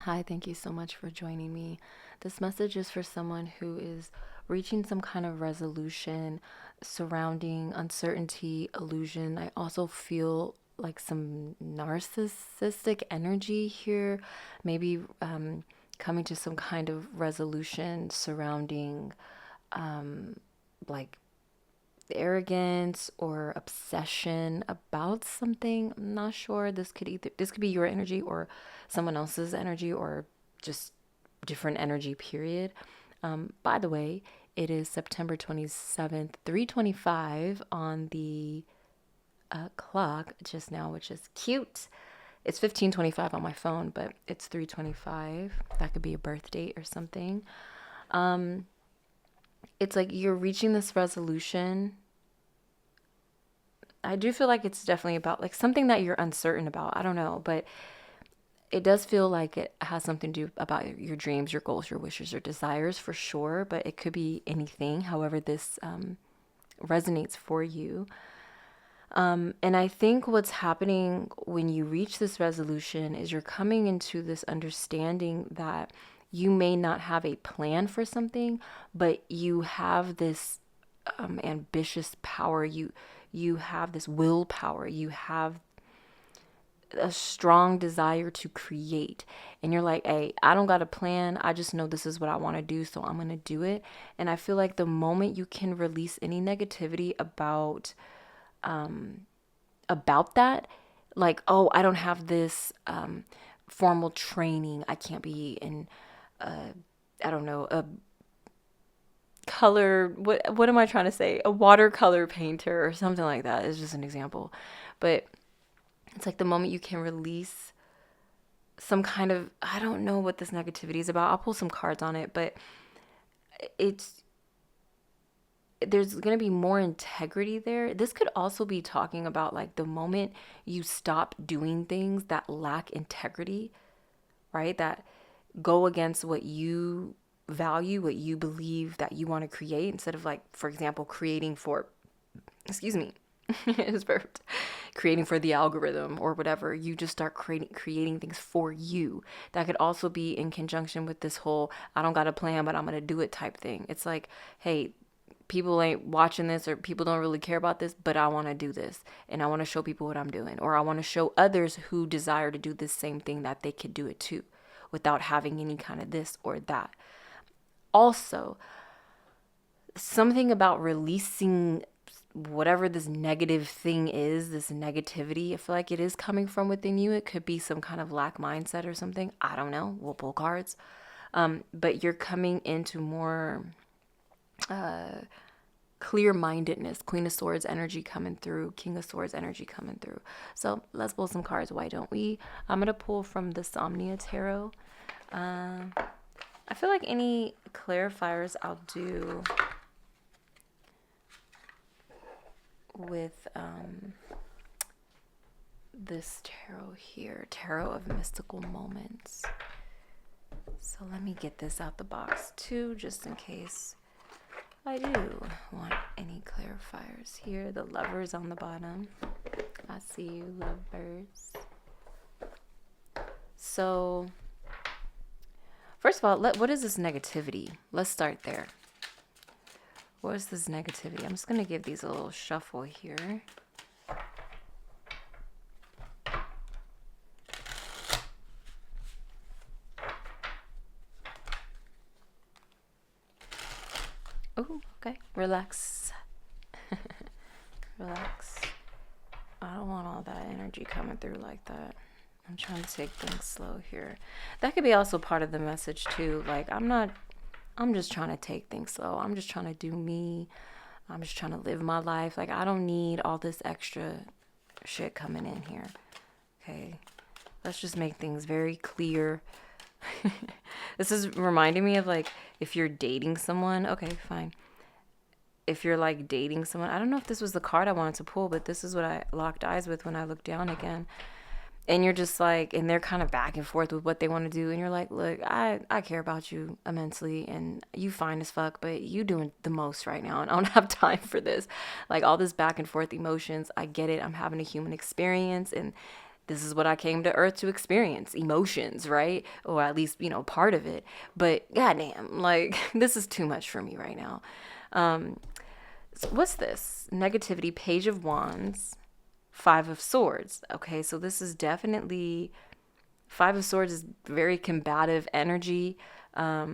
Hi, thank you so much for joining me. This message is for someone who is reaching some kind of resolution surrounding uncertainty, illusion. I also feel like some narcissistic energy here, maybe coming to some kind of resolution surrounding like arrogance or obsession about something. I'm not sure. This could be your energy or someone else's energy or just different energy period. By the way, it is September 27th, 3:25 on the clock just now, which is cute. It's 15:25 on my phone, but it's 3:25. That could be a birth date or something. It's like you're reaching this resolution. I do feel like it's definitely about like something that you're uncertain about. I don't know, but it does feel like it has something to do about your dreams, your goals, your wishes, your desires for sure. But it could be anything. However, this resonates for you. And I think what's happening when you reach this resolution is you're coming into this understanding that you may not have a plan for something, but you have this ambitious power. You have this willpower. You have a strong desire to create, and you're like, hey, I don't got a plan, I just know this is what I want to do, so I'm going to do it. And I feel like the moment you can release any negativity about that, like, oh, I don't have this formal training, I can't be in I don't know, a color, what am I trying to say, a watercolor painter or something like that is just an example. But it's like the moment you can release some kind of, I don't know what this negativity is about. I'll pull some cards on it, but it's there's going to be more integrity there. This could also be talking about like the moment you stop doing things that lack integrity, right? That go against what you value, what you believe that you want to create, instead of like, for example, creating for, excuse me, it's perfect. Creating for the algorithm or whatever. You just start creating things for you. That could also be in conjunction with this whole I don't got a plan, but I'm gonna do it type thing. It's like, hey, people ain't watching this or people don't really care about this, but I want to do this and I want to show people what I'm doing, or I want to show others who desire to do this same thing that they could do it too without having any kind of this or that. Also, something about releasing whatever this negative thing is, this negativity, I feel like it is coming from within you. It could be some kind of lack mindset or something. I don't know. We'll pull cards. But you're coming into more clear mindedness. Queen of Swords energy coming through. King of Swords energy coming through. So let's pull some cards. Why don't we? I'm going to pull from the Somnia Tarot. I feel like any clarifiers I'll do with this tarot here, Tarot of Mystical Moments. So let me get this out the box too, just in case I do want any clarifiers here. The Lovers on the bottom. I see you, lovers. So first of all, what is this negativity? Let's start there. What is this negativity? I'm just going to give these a little shuffle here. Oh, okay. Relax. Relax. I don't want all that energy coming through like that. I'm trying to take things slow here. That could be also part of the message too. Like, I'm just trying to take things slow. I'm just trying to do me. I'm just trying to live my life. Like, I don't need all this extra shit coming in here. Okay. Let's just make things very clear. This is reminding me of like if you're dating someone. Okay, fine. If you're like dating someone, I don't know if this was the card I wanted to pull, but this is what I locked eyes with when I looked down again. And you're just like, and they're kind of back and forth with what they want to do. And you're like, look, I care about you immensely and you fine as fuck, but you doing the most right now. And I don't have time for this. Like all this back and forth emotions. I get it. I'm having a human experience and This is what I came to Earth to experience, emotions, right? Or at least, part of it. But goddamn, like, this is too much for me right now. So what's this? Negativity, Page of Wands, Five of Swords. Okay, so this is definitely, Five of Swords is very combative energy. Yeah,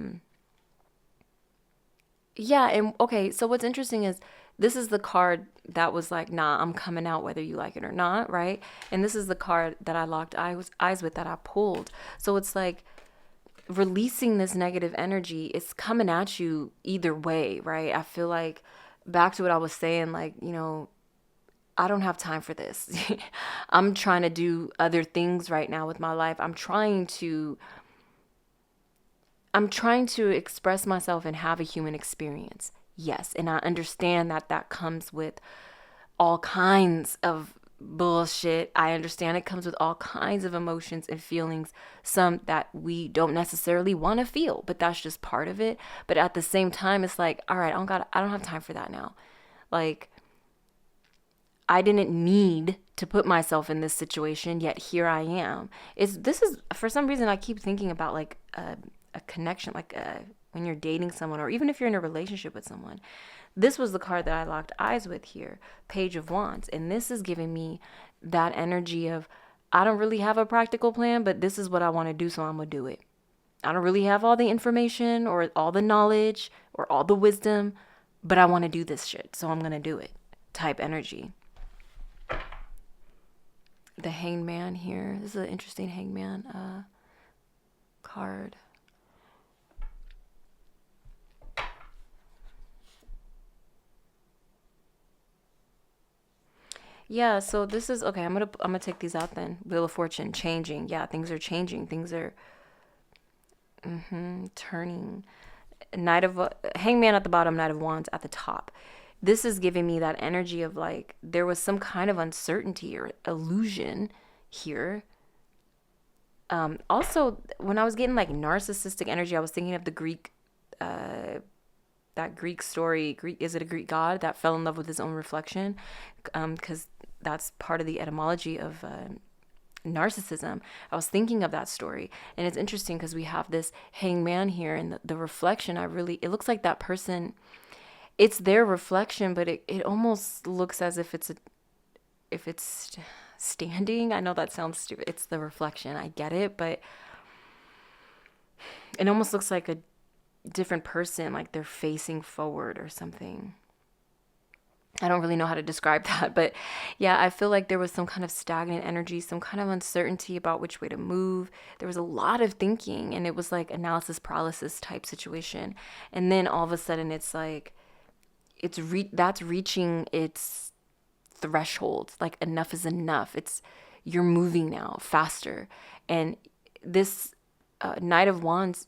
and okay, so what's interesting is this is the card that was like, nah, I'm coming out whether you like it or not, right? And this is the card that I locked eyes with, that I pulled. So it's like releasing this negative energy, it's coming at you either way, right? I feel like, back to what I was saying, like, I don't have time for this. I'm trying to do other things right now with my life. I'm trying to express myself and have a human experience. Yes, and I understand that that comes with all kinds of bullshit. I understand it comes with all kinds of emotions and feelings, some that we don't necessarily want to feel, but that's just part of it. But at the same time, it's like, all right, I don't have time for that now. Like, I didn't need to put myself in this situation, yet here I am. This is for some reason I keep thinking about like a connection, like when you're dating someone, or even if you're in a relationship with someone. This was the card that I locked eyes with here, Page of Wands, and this is giving me that energy of, I don't really have a practical plan, but this is what I want to do, so I'm gonna do it. I don't really have all the information or all the knowledge or all the wisdom, but I want to do this shit, so I'm gonna do it. Type energy. The Hangman here. This is an interesting Hangman card. Yeah, so this is okay. I'm gonna take these out then. Wheel of Fortune, changing. Yeah, things are changing. Things are turning. Knight of Hangman at the bottom, Knight of Wands at the top. This is giving me that energy of like there was some kind of uncertainty or illusion here. Also, when I was getting like narcissistic energy, I was thinking of the Greek, that Greek story. Greek, is it a Greek god that fell in love with his own reflection? Because that's part of the etymology of narcissism. I was thinking of that story, and it's interesting because we have this hangman here, and the reflection. It looks like that person. It's their reflection, but it almost looks as if it's standing. I know that sounds stupid. It's the reflection. I get it, but it almost looks like a different person, like they're facing forward or something. I don't really know how to describe that, but yeah, I feel like there was some kind of stagnant energy, some kind of uncertainty about which way to move. There was a lot of thinking, and it was like analysis paralysis type situation. And then all of a sudden, it's like that's reaching its threshold. Like enough is enough. You're moving now faster, and this Knight of Wands,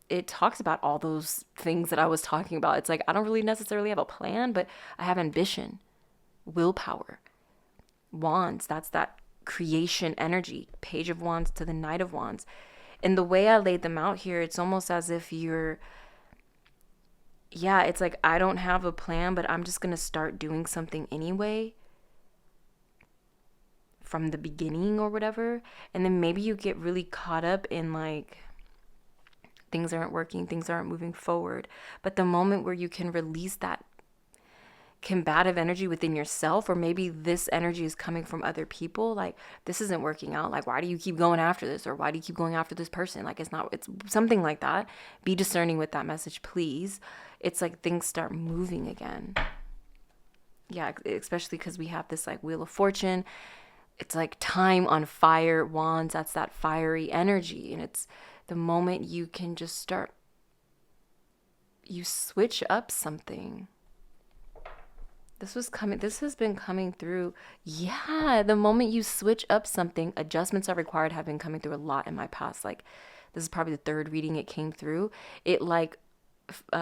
it talks about all those things that I was talking about. It's like, I don't really necessarily have a plan, but I have ambition, willpower. Wands, that's that creation energy. Page of Wands to the Knight of Wands. And the way I laid them out here, it's almost as if it's like, I don't have a plan, but I'm just going to start doing something anyway from the beginning or whatever. And then maybe you get really caught up in like, things aren't working, things aren't moving forward. But the moment where you can release that combative energy within yourself, or maybe this energy is coming from other people, like this isn't working out, like why do you keep going after this, or why do you keep going after this person, like it's something like that. Be discerning with that message, please. It's like things start moving again. Yeah, especially because we have this like Wheel of Fortune. It's like time on fire. Wands, that's that fiery energy, and it's the moment you can just start, you switch up something. This has been coming through. Yeah, the moment you switch up something, adjustments are required have been coming through a lot in my past. Like, this is probably the third reading it came through. It like,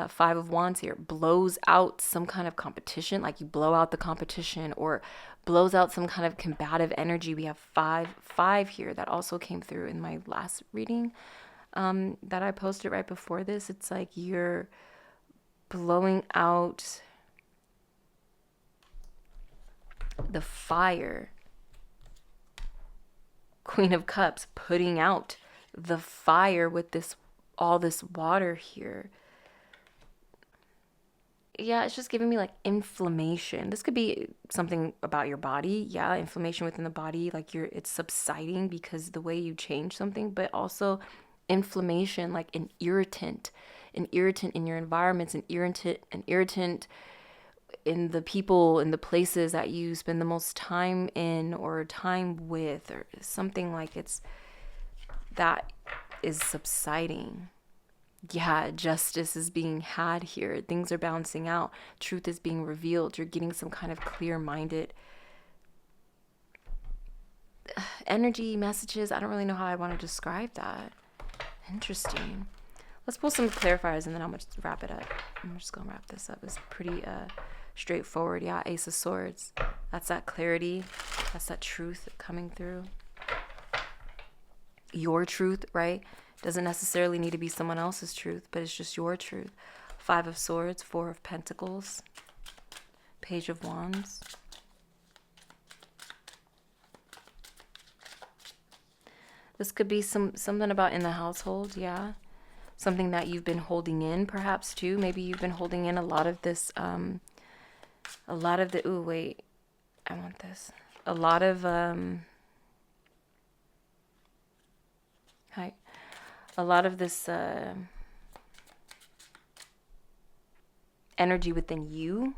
Five of Wands here blows out some kind of competition, like you blow out the competition, or blows out some kind of combative energy. We have five here that also came through in my last reading that I posted right before this. It's like you're blowing out the fire Queen of Cups, putting out the fire with this, all this water here. Yeah, it's just giving me like inflammation. This could be something about your body. Yeah, inflammation within the body, like it's subsiding because the way you change something, but also inflammation, like an irritant in your environments, an irritant in the people and the places that you spend the most time in or time with, or something like that is subsiding. Yeah, justice is being had here. Things are balancing out. Truth is being revealed. You're getting some kind of clear-minded energy messages. I don't really know how I want to describe that. Interesting. Let's pull some clarifiers and then I'm going to wrap it up. I'm just going to wrap this up. It's pretty straightforward. Yeah, Ace of Swords. That's that clarity. That's that truth coming through. Your truth, right? Doesn't necessarily need to be someone else's truth, but it's just your truth. 5 of Swords, 4 of Pentacles, Page of Wands. This could be something about in the household, yeah. Something that you've been holding in, perhaps, too. Maybe you've been holding in a lot of this, ooh, wait, I want this. A lot of, a lot of this energy within you.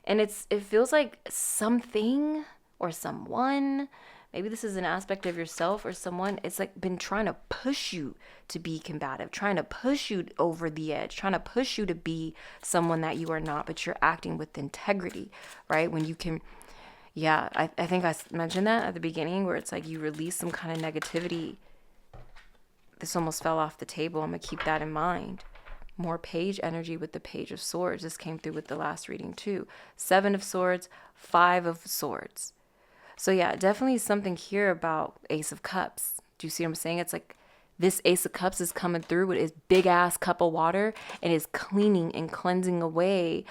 And it feels like something or someone, maybe this is an aspect of yourself or someone, it's like been trying to push you to be combative, trying to push you over the edge, trying to push you to be someone that you are not, but you're acting with integrity, right? When you can, yeah, I think I mentioned that at the beginning where it's like you release some kind of negativity. This almost fell off the table. I'm going to keep that in mind. More page energy with the Page of Swords. This came through with the last reading too. 7 of Swords, 5 of Swords. So yeah, definitely something here about Ace of Cups. Do you see what I'm saying? It's like this Ace of Cups is coming through with his big ass cup of water and is cleaning and cleansing away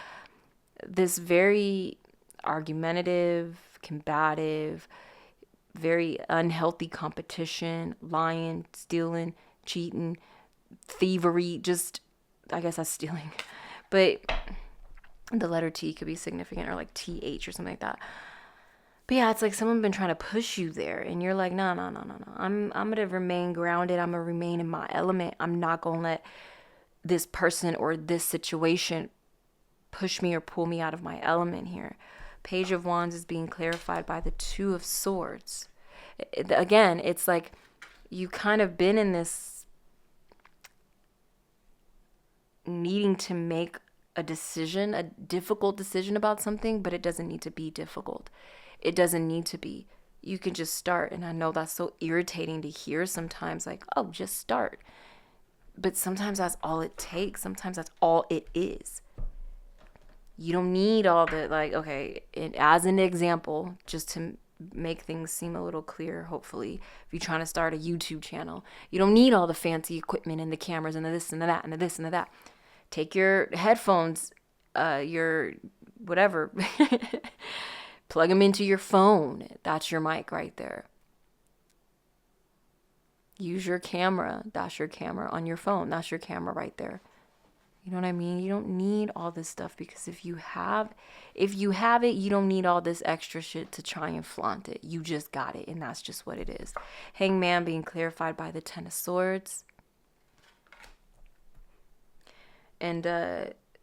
this very argumentative, combative, very unhealthy competition, lying, stealing, cheating, thievery, just, I guess that's stealing. But the letter T could be significant, or like TH or something like that. But yeah, it's like someone been trying to push you there and you're like, no. I'm going to remain grounded. I'm going to remain in my element. I'm not going to let this person or this situation push me or pull me out of my element here. Page of Wands is being clarified by the 2 of Swords. Again, it's like you kind of been in this needing to make a decision, a difficult decision about something, but it doesn't need to be difficult. It doesn't need to be. You can just start. And I know that's so irritating to hear sometimes, like, oh, just start. But sometimes that's all it takes. Sometimes that's all it is. You don't need all the, like, okay, as an example, just to make things seem a little clearer, hopefully, if you're trying to start a YouTube channel, you don't need all the fancy equipment and the cameras and the this and the that and the this and the that. Take your headphones, your whatever, plug them into your phone. That's your mic right there. Use your camera. That's your camera on your phone. That's your camera right there. You know what I mean? You don't need all this stuff, because if you have it, you don't need all this extra shit to try and flaunt it. You just got it, and that's just what it is. Hangman being clarified by the 10 of Swords. And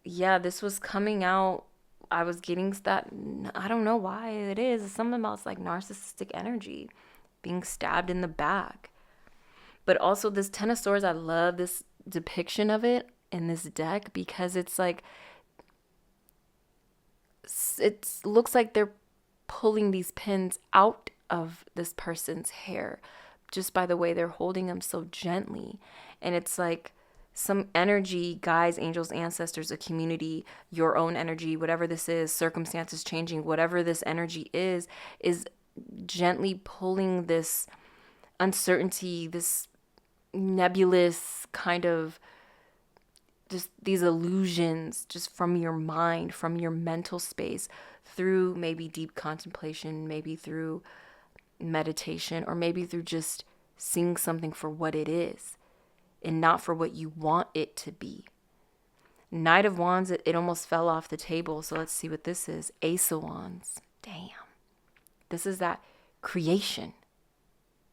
yeah, this was coming out. I was getting that, I don't know why it is. It's something about like narcissistic energy, being stabbed in the back. But also this 10 of Swords, I love this depiction of it in this deck, because it's like, it looks like they're pulling these pins out of this person's hair just by the way they're holding them so gently. And it's like some energy, guides, angels, ancestors, a community, your own energy, whatever this is, circumstances changing, whatever this energy is gently pulling this uncertainty, this nebulous kind of just these illusions just from your mind, from your mental space, through maybe deep contemplation, maybe through meditation, or maybe through just seeing something for what it is and not for what you want it to be. Knight of Wands, it almost fell off the table. So let's see what this is. Ace of Wands. Damn. This is that creation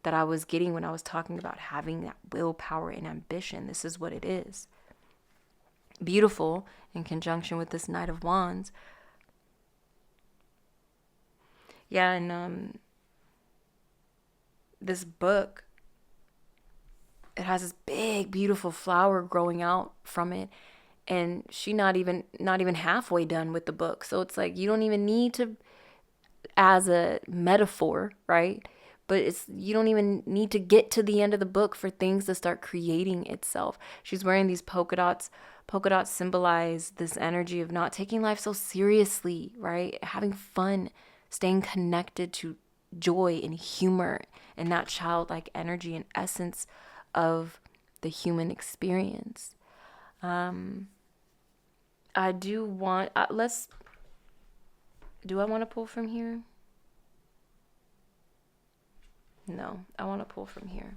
that I was getting when I was talking about having that willpower and ambition. This is what it is. Beautiful in conjunction with this Knight of Wands. Yeah, and this book, it has this big, beautiful flower growing out from it. And she not even halfway done with the book. So it's like, you don't even need to, as a metaphor, right? But you don't even need to get to the end of the book for things to start creating itself. She's wearing these polka dots. Polka dots symbolize this energy of not taking life so seriously, right? Having fun, staying connected to joy and humor and that childlike energy and essence of the human experience. I do want, do I want to pull from here? No, I want to pull from here.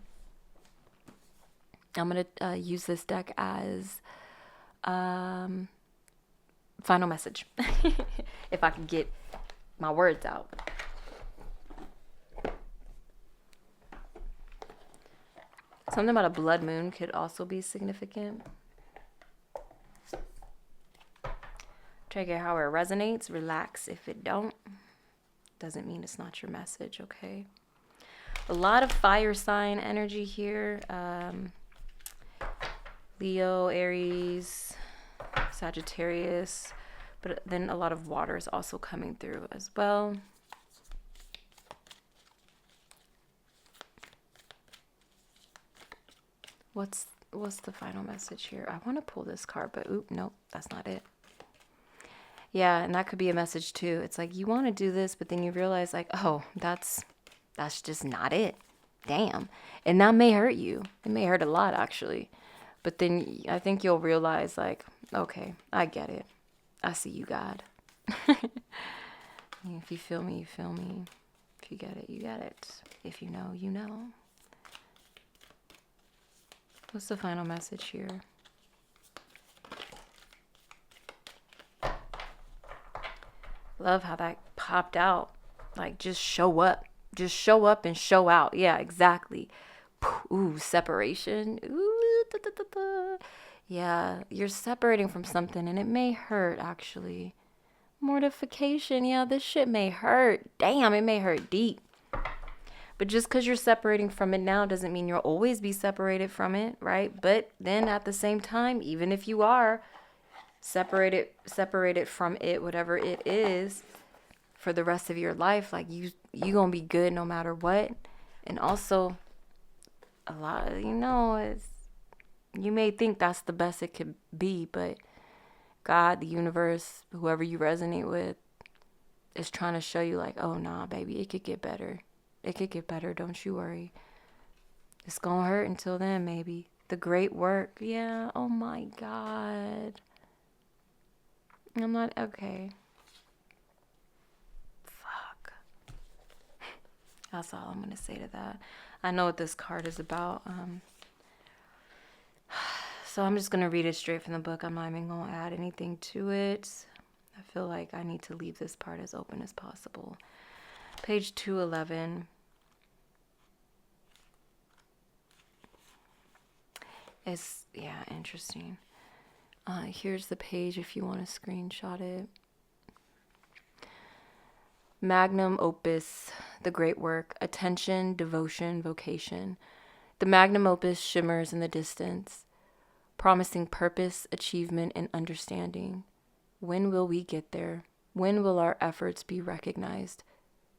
I'm going to use this deck as final message. If I can get my words out. Something about a blood moon could also be significant. Check it how it resonates. Relax if it don't. Doesn't mean it's not your message, okay? A lot of fire sign energy here. Leo, Aries, Sagittarius. But then a lot of water is also coming through as well. What's the final message here? I want to pull this card, but nope, that's not it. Yeah, and that could be a message too. It's like you want to do this, but then you realize like, oh, that's just not it. Damn. And that may hurt you. It may hurt a lot actually. But then I think you'll realize like, okay, I get it. I see you, God. If you feel me, you feel me. If you get it, you get it. If you know, you know. What's the final message here? Love how that popped out. Like, just show up. Just show up and show out. Yeah, exactly. Ooh, separation. Ooh, da, da, da, da. Yeah, you're separating from something and it may hurt, actually. Mortification. Yeah, this shit may hurt. Damn, it may hurt deep. But just because you're separating from it now doesn't mean you'll always be separated from it, right? But then at the same time, even if you are separated from it, whatever it is, for the rest of your life, like you gonna be good no matter what. And also, a lot, it's, you may think that's the best it could be, but God, the universe, whoever you resonate with, is trying to show you like, oh nah, baby, it could get better. It could get better, don't you worry. It's gonna hurt until then, maybe. The great work, yeah, oh my God. I'm not, okay. Fuck. That's all I'm going to say to that. I know what this card is about. So I'm just going to read it straight from the book. I'm not even going to add anything to it. I feel like I need to leave this part as open as possible. Page 211. It's, yeah, interesting. Here's the page if you want to screenshot it. Magnum opus, the great work, attention, devotion, vocation. The magnum opus shimmers in the distance, promising purpose, achievement, and understanding. When will we get there? When will our efforts be recognized?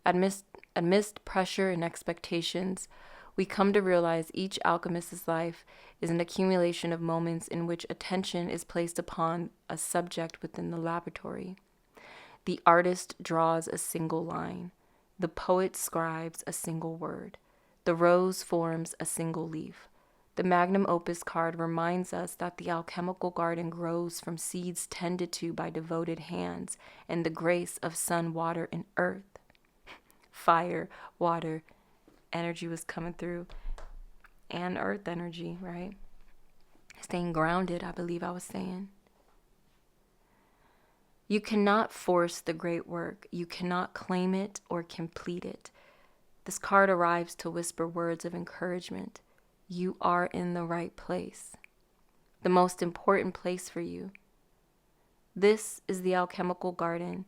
Amidst pressure and expectations, we come to realize each alchemist's life is an accumulation of moments in which attention is placed upon a subject within the laboratory. The artist draws a single line. The poet scribes a single word. The rose forms a single leaf. The magnum opus card reminds us that the alchemical garden grows from seeds tended to by devoted hands and the grace of sun, water, and earth. Fire, water, energy was coming through, and earth energy, right? Staying grounded, I believe I was saying. You cannot force the great work. You cannot claim it or complete it. This card arrives to whisper words of encouragement. You are in the right place, the most important place for you. This is the alchemical garden.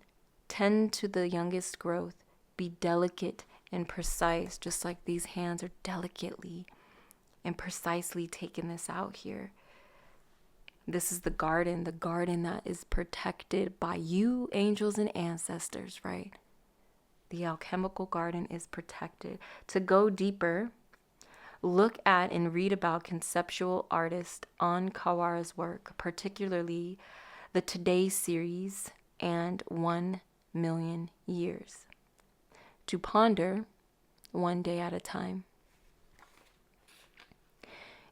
Tend to the youngest growth. Be delicate and precise, just like these hands are delicately and precisely taking this out here. This is the garden that is protected by you, angels, and ancestors, right? The alchemical garden is protected. To go deeper, look at and read about conceptual artist An Kawara's work, particularly the Today series and 1 Million Years. To ponder one day at a time.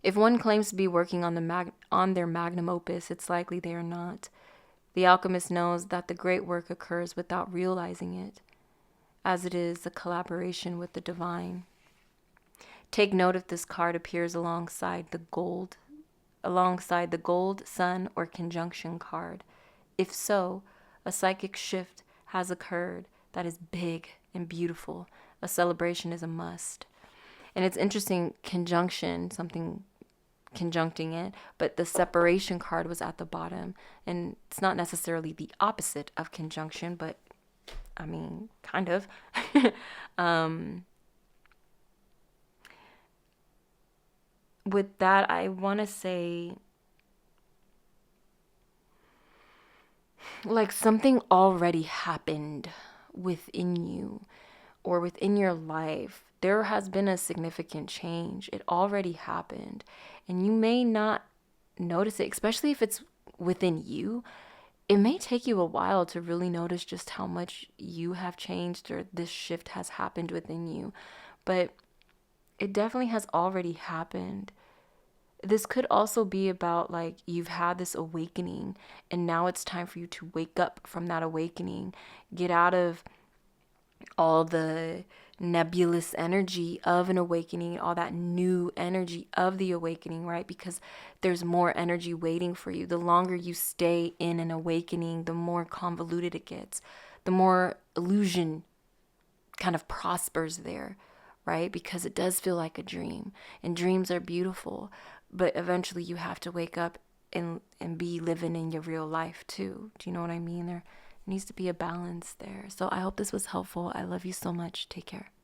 If one claims to be working on their magnum opus, it's likely they are not. The alchemist knows that the great work occurs without realizing it, as it is a collaboration with the divine. Take note if this card appears alongside the gold, sun, or conjunction card. If so, a psychic shift has occurred that is big and beautiful. A celebration is a must. And it's interesting, conjunction, something conjuncting it, but the separation card was at the bottom. And it's not necessarily the opposite of conjunction, but I mean, kind of. With that, I want to say, like, something already happened within you or within your life. There has been a significant change. It already happened. And you may not notice it, especially if it's within you. It may take you a while to really notice just how much you have changed or this shift has happened within you. But it definitely has already happened. This could also be about, like, you've had this awakening and now it's time for you to wake up from that awakening. Get out of all the nebulous energy of an awakening, all that new energy of the awakening, right? Because there's more energy waiting for you. The longer you stay in an awakening, the more convoluted it gets, the more illusion kind of prospers there, right? Because it does feel like a dream, and dreams are beautiful, but eventually you have to wake up and be living in your real life too. Do you know what I mean? There needs to be a balance there. So I hope this was helpful. I love you so much. Take care.